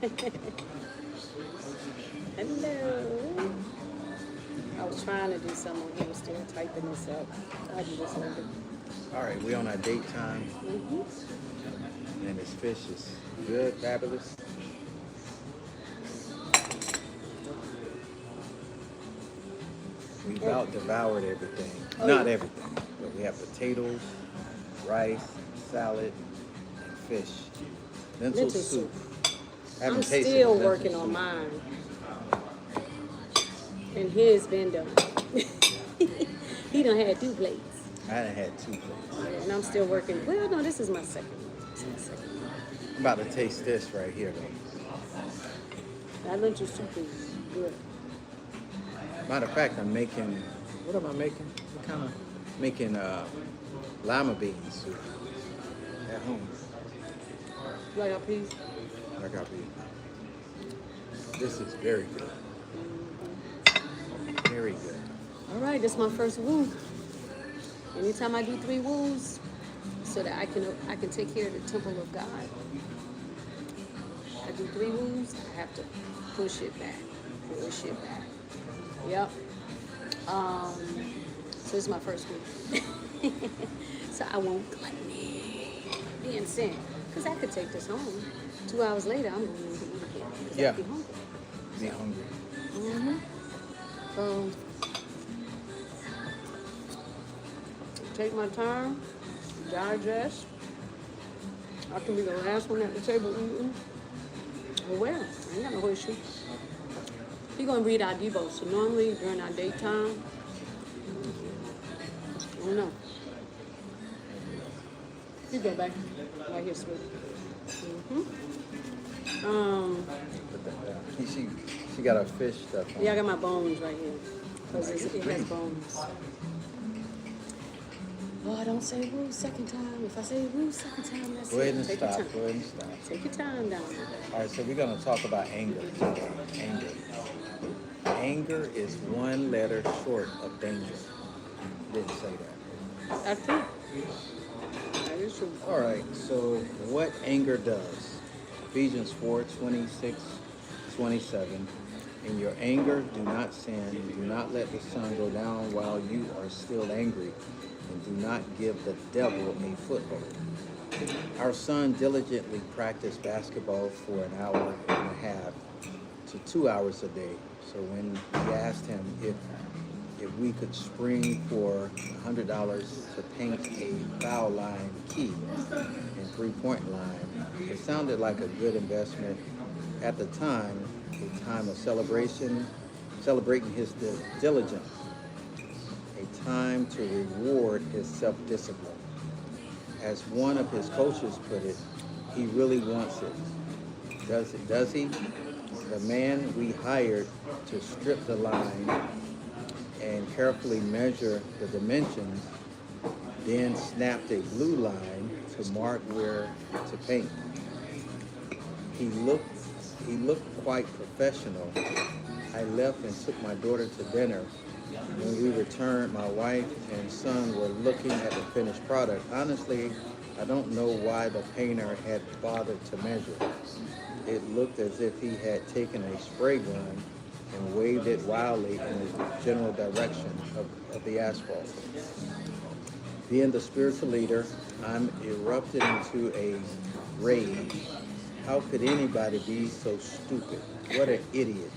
Hello. I was trying to do something. He was still typing this up. I'll do this later. All right, we on our date time, and this fish is good, fabulous. We about devoured everything. Oh, Not yeah. everything, but we have potatoes, rice, salad, and fish. Lentil Lentil soup. soup. Haven't I'm tasted still the lentil working on soup. mine. And his been done. He done had 2 plates. I done had 2 plates. And I'm still working. Well, no, this is my second one. This is my second one. I'm about to taste this right here, though. That lentil soup is good. Matter of fact, I'm making, what am I making? I'm kind of making lima bean soup at home. Like a piece. Like I'll be. This is very good. Very good. All right, this is my first woo. Anytime I do 3 woos, so that I can take care of the temple of God. I do 3 woos, I have to push it back. Push it back. Yep. So this is my first woo. So I won't gluttony be in sin. Because I could take this home. 2 hours later, I'm going to need to eat again. Because Yeah. I'll be hungry. Be hungry. Mm-hmm. So, take my time, digest. I can be the last one at the table eating. Well, I ain't got no issue. We're going to read our Devo. So normally during our daytime, I don't know. You go back. Right here, sweetie. She got her fish stuff on. Yeah, I got my bones right here. Because it has bones. Oh, don't say woo second time. If I say woo second time, that's Go ahead it. and Take stop. your Go time. ahead and stop. Take your time down. All right, so we're going to talk about anger today. Anger. Anger is 1 letter short of danger. Didn't say that. That's true. That is true. All right, so what anger does? Ephesians 4:26-27. In your anger, do not sin. Do not let the sun go down while you are still angry. And do not give the devil a foothold. Our son diligently practiced basketball for an hour and a half to 2 hours a day. So when we asked him if we could spring for $100 to paint a foul line key and 3-point line, it sounded like a good investment at the time, a time of celebrating his diligence, a time to reward his self-discipline. As one of his coaches put it, he really wants it. Does he? The man we hired to strip the line and carefully measure the dimensions, then snapped a blue line to mark where to paint. He looked quite professional. I left and took my daughter to dinner. When we returned, my wife and son were looking at the finished product. Honestly, I don't know why the painter had bothered to measure. It looked as if he had taken a spray gun and waved it wildly in the general direction of the asphalt. Being the spiritual leader, I'm erupted into a rage. How could anybody be so stupid? What an idiot.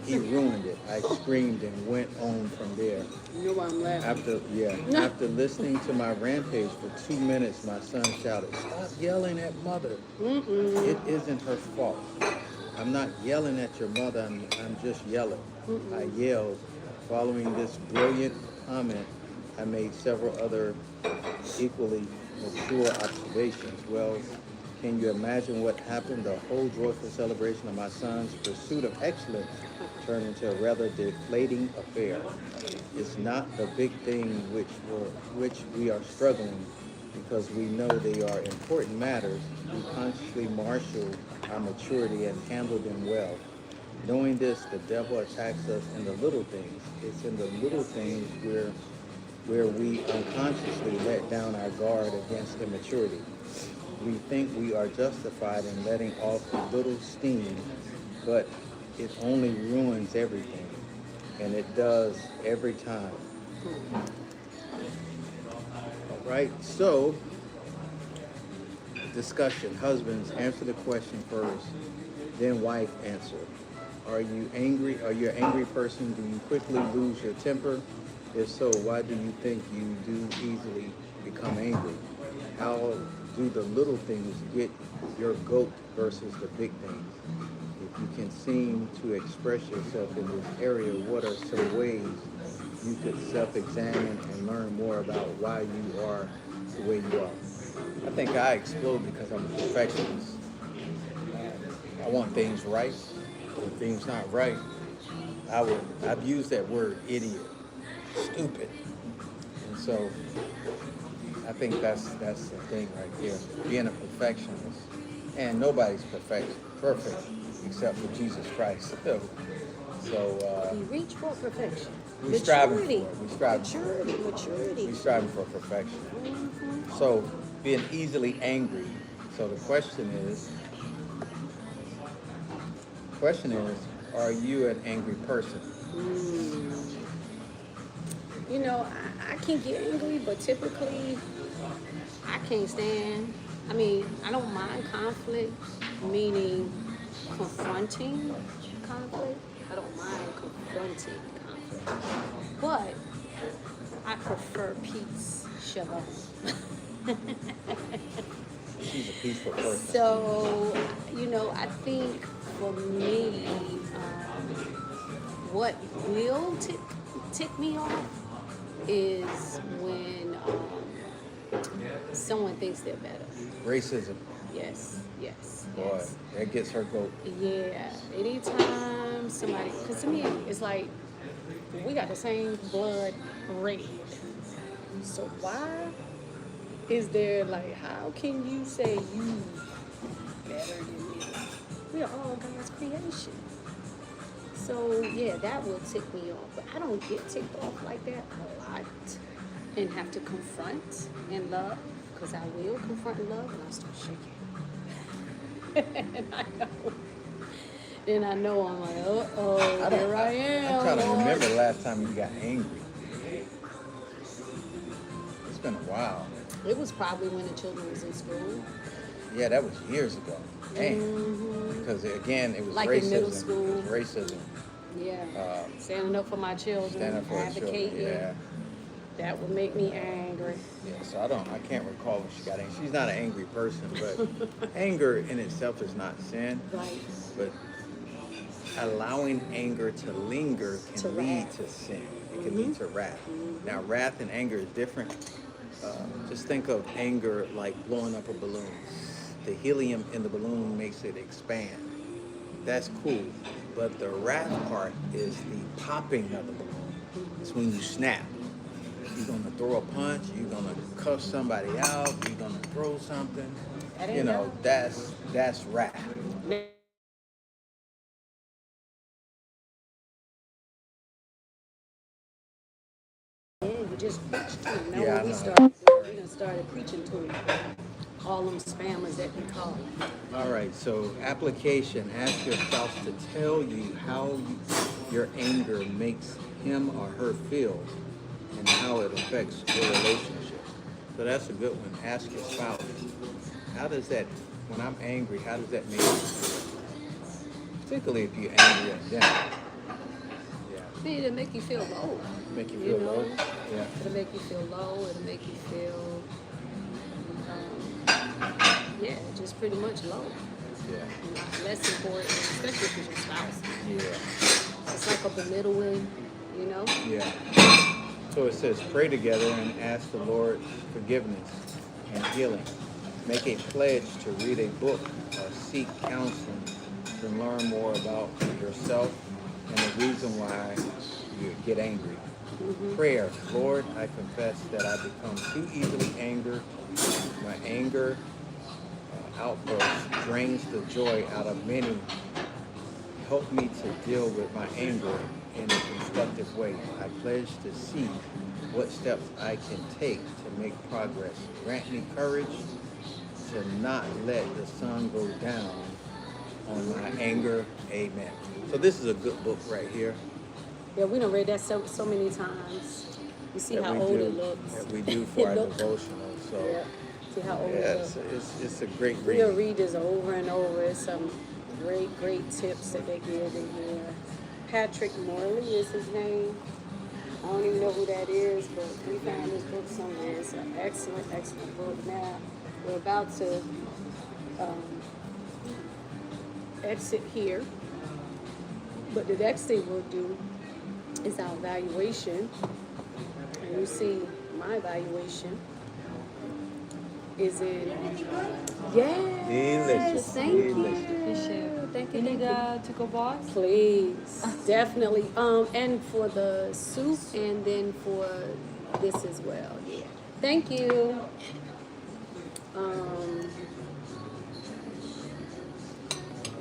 He ruined it. I screamed and went on from there. You know why I'm laughing. After listening to my rampage for 2 minutes, my son shouted, "Stop yelling at mother." It isn't her fault. I'm not yelling at your mother, I'm just yelling. I yelled. Following this brilliant comment, I made several other equally mature observations. Well, can you imagine what happened? The whole joyful celebration of my son's pursuit of excellence turned into a rather deflating affair. It's not the big thing which we are struggling because we know they are important matters. We consciously marshal our maturity and handle them well. Knowing this, the devil attacks us in the little things. It's in the little things where we unconsciously let down our guard against immaturity. We think we are justified in letting off a little steam, but it only ruins everything, and it does every time. All right, so discussion. Husbands, answer the question first, then wife answer. Are you angry? Are you an angry person? Do you quickly lose your temper? If so, why do you think you do easily become angry? How do the little things get your goat versus the big things? If you can seem to express yourself in this area, what are some ways you could self-examine and learn more about why you are the way you are? I think I explode because I'm a perfectionist. I want things right. When things not right, I've used that word idiot, stupid. And so I think that's the thing right here. Being a perfectionist. And nobody's perfect except for Jesus Christ. So We reach for perfection. we striving for Maturity. it. We striving for it. Maturity. We striving for perfection. Mhm. So being easily angry. So the question is, are you an angry person? You know, I can get angry, but typically I can't stand. I mean, I don't mind conflict, meaning confronting conflict. I don't mind confronting conflict, but I prefer peace. Shalom. She's a peaceful person. So, you know, I think for me, what will tick me off is when someone thinks they're better. Racism. Yes, yes, Boy, yes. that gets her goat. Yeah, anytime somebody, because to me, it's like we got the same blood red. So why is there like, how can you say you better than me? We are all God's creation. So yeah, that will tick me off. But I don't get ticked off like that a lot and have to confront and love, because I will confront and love and I start shaking. And I know I'm like, uh-oh, here I am. I'm trying to Lord. remember the last time you got angry. It's been a while. It was probably when the children was in school. Yeah, that was years ago. Damn. Mm-hmm. Because again, it was Like racism. in middle school. It was racism. Yeah. Standing up for my children, Stand up for the children. advocating. Yeah. That would make me angry. Yeah. So I can't recall when she got angry. She's not an angry person, but anger in itself is not sin. Right. But allowing anger to linger can To lead wrath. to sin. It can lead to wrath. Now, wrath and anger is different. Just think of anger like blowing up a balloon. The helium in the balloon makes it expand. That's cool. But the wrath part is the popping of the balloon. It's when you snap. You're going to throw a punch. You're going to cuss somebody out. You're going to throw something. That ain't You know, nothing. that's wrath. Yeah, you just preached to him. Now Yeah, I when we know. started preaching to him. All them spammers that we call them. All right, so application. Ask your spouse to tell you how your anger makes him or her feel and how it affects your relationship. So that's a good one. Ask your spouse. How does that, when I'm angry, how does that make you feel? Particularly if you're angry at them. Yeah. It'll make you feel low. Make you You feel know? low? Yeah. It'll make you feel low. It'll make you feel, yeah, just pretty much low. Yeah. Less important, especially if it's your spouse. Yeah. It's like a belittling, you know? Yeah. So it says, pray together and ask the Lord forgiveness and healing. Make a pledge to read a book or seek counseling to learn more about yourself and the reason why you get angry. Prayer. Lord, I confess that I become too easily angered. My anger outburst drains the joy out of many. Help me to deal with my anger in a constructive way. I pledge to see what steps I can take to make progress. Grant me courage to not let the sun go down on my anger. Amen. So this is a good book right here Yeah, we done read that so many times. You see how old it looks. that we do for our Look. devotional. So Yeah. See how old yeah, it looks. it's a great We'll read. read this over and over. It's some great tips that they give in here. Patrick Morley is his name. I don't even know who that is, but we found this book somewhere. It's an excellent book. Now, we're about to exit here. But the next thing we'll do is our evaluation. And you see my evaluation is in, Delicious, thank you. delicious. Thank you, You need thank you. to go box? Please, definitely. And for the soup, and then for this as well. Yeah. Thank you.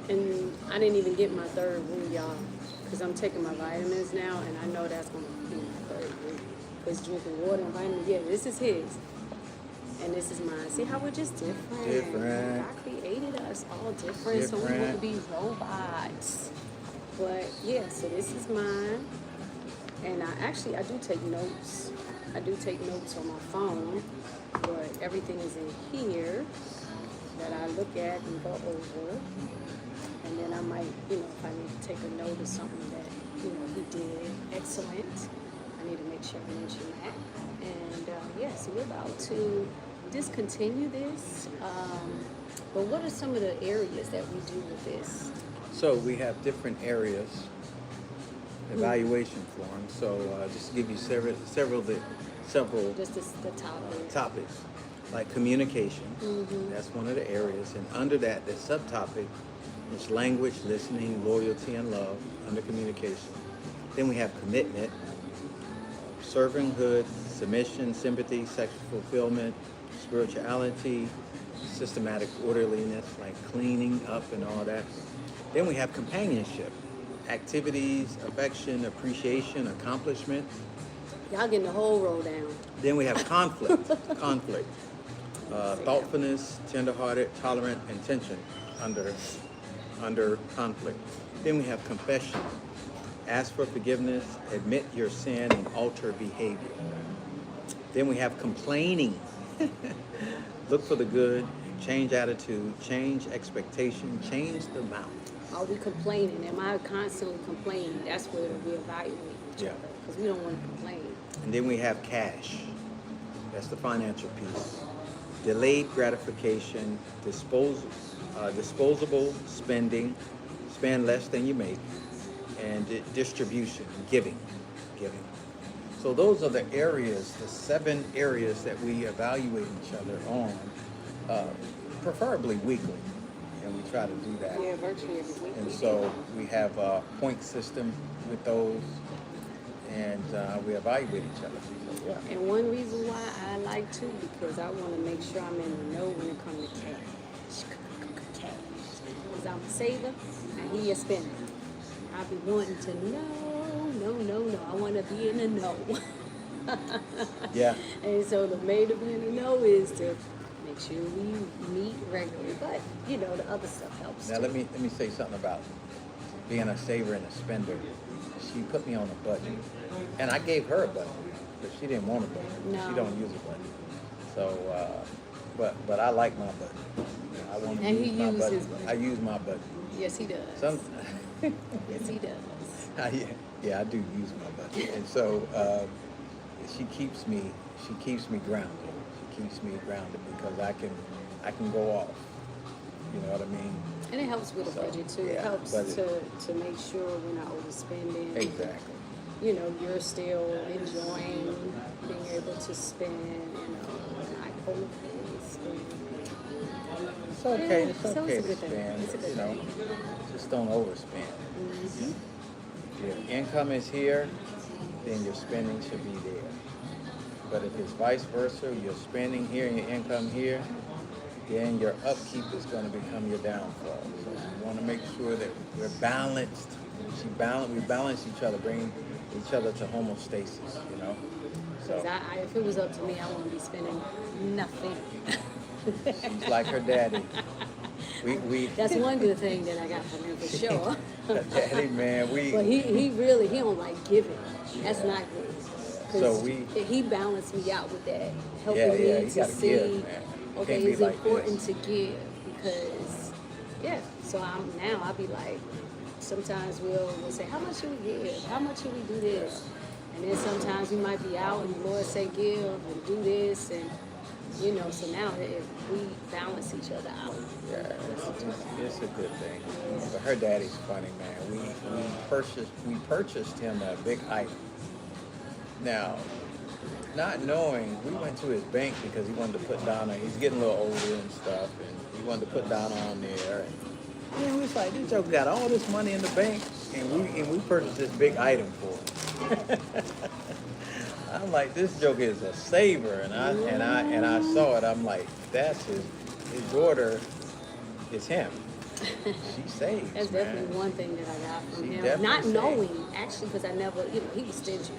And I didn't even get my third roux, y'all, because I'm taking my vitamins now, and I know that's gonna be my third roux. Because drinking water and vitamins, yeah, this is his, and this is mine. See how we're just different? Different. God created us all different, so we Different. wouldn't be robots. But yeah, so this is mine, and I do take notes. I do take notes on my phone, but everything is in here that I look at and go over. And then I might, if I need to take a note of something that, he did excellent, I need to make sure I mention that. And so we're about to discontinue this. But what are some of the areas that we do with this? So we have different areas, evaluation forms. So just to give you several Just the topic. topics, like communication. That's one of the areas, and under that, the subtopic is language, listening, loyalty, and love. Under communication, then we have commitment, servanthood, submission, sympathy, sexual fulfillment, spirituality, systematic orderliness, like cleaning up and all that. Then we have companionship, activities, affection, appreciation, accomplishment. Y'all getting the whole roll down. Then we have conflict, thoughtfulness, tenderhearted, tolerant, and tension under conflict. Then we have confession, ask for forgiveness, admit your sin, and alter behavior. Then we have complaining, look for the good, change attitude, change expectation, change the mouth. Are we complaining? Am I constantly complaining? That's where we evaluate each Yeah. other, because we don't want to complain. And then we have cash. That's the financial piece. Delayed gratification, disposable spending, spend less than you make, and distribution, giving. So those are the areas, the 7 areas that we evaluate each other on, preferably weekly. And we try to do that. Yeah, virtually every week. And so we have a point system with those, and we evaluate each other. So, yeah. And one reason why I like to, because I want to make sure I'm in the know when it comes to cash. Because I'm a saver and he a spender. I be wanting to know. I want to be in the know. Yeah. And so the way to be in the know is to make sure we meet regularly. But, the other stuff helps Now too. let me say something about being a saver and a spender. She put me on a budget, and I gave her a budget, but she didn't want a budget. No. She don't use a budget. So, but I like my budget. I want to And use he my used budget. his budget. I use my budget. Yes, he does. Some, Yes, he does. yeah, I do use my budget, and so she keeps me grounded. She keeps me grounded because I can go off. You know what I mean? And it helps with the So, budget too. yeah, It helps budget. to make sure we're not overspending. Exactly. You're still enjoying being able to spend, not overspend. It's okay. Yeah, It's so okay it's a to good thing. spend. It's a good You know, thing. just don't overspend. Mm-hmm. If your income is here, then your spending should be there. But if it's vice versa, you're spending here and your income here, then your upkeep is going to become your downfall. So you want to make sure that we're balanced. We balance each other, bring each other to homeostasis. So Because if it was up to me, I wouldn't be spending nothing. She's like her daddy. We That's one good thing that I got from him for sure. daddy, man. But he really, he don't like giving. That's not good. 'Cause So he balanced me out with that, helping Yeah, me yeah, you to gotta see, give, man. You okay, can't be it's like important this. to give because, yeah. So I'll be like, sometimes we'll say, how much should we give? How much should we do this? And then sometimes we might be out and the Lord say give and do this and, you know, so now if we balance each other out. Yeah, it's a good thing. But her daddy's funny, man. We purchased him a big item. Now, not knowing, we went to his bank because he wanted to put down he's getting a little older and stuff, and he wanted to put down on there. And we was like, this joke got all this money in the bank, and we purchased this big item for him. I'm like, this joke is a saver, and I saw it. I'm like, that's his daughter is him. She saves. That's man. definitely one thing that I got from She him. definitely Not saved. knowing, actually, because I never, you know, he was stingy.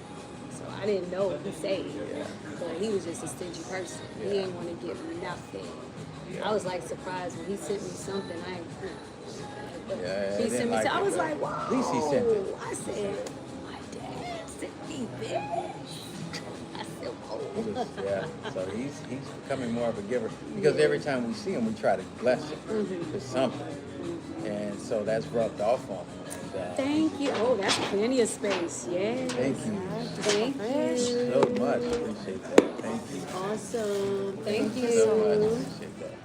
So I didn't know he saved. Yeah. But he was just a stingy person. He Yeah. didn't want to give me nothing. Yeah. I was like surprised when he sent me something. But Yeah, I he didn't sent me like I it, was but like, wow. at least he sent it. I said, my dad sent me this. I said, He whoa. was- yeah. So he's becoming more of a giver because every time we see him, we try to bless him with something, and so that's rubbed off on him. And, Thank you. Oh, that's plenty of space. Yes. Thank you Thank you. so much. Appreciate that. Thank you. Awesome. Thank So much. you. Appreciate that.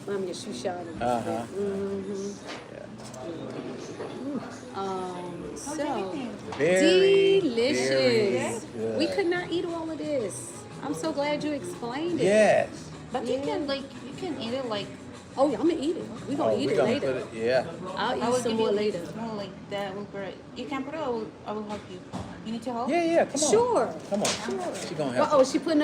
Mom, your shoe shining. Uh-huh. Mm-hmm. Yeah. So Very delicious. good. We could not eat all of this. I'm so glad you explained it. Yes. But you can eat it like Oh, yeah, I'm gonna eat it. We're gonna eat we're it gonna later. put it. Yeah. I'll I eat will some give more you later. More like that will be right. You can put it. I will help you. You need to help. Yeah. Yeah. Come on. Sure. Come on. She gonna help. Oh, she putting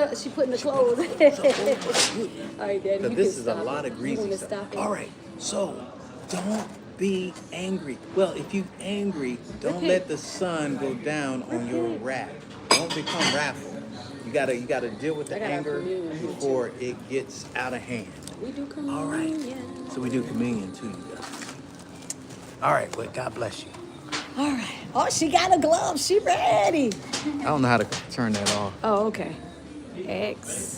the clothes. All right, Daddy. You Because can this is a stop lot it. of You greasy wanna stuff. stop it? All right, so don't be angry. Well, if you angry, don't Repent. let the sun go down on your wrath. Don't become wrathful. You gotta deal with I the gotta anger communion here, before it gets out of hand. We do communion. All right. So we do communion too, you guys. All right, well, God bless you. All right. Oh, she got a glove. She ready. I don't know how to turn that off. Oh, okay. X.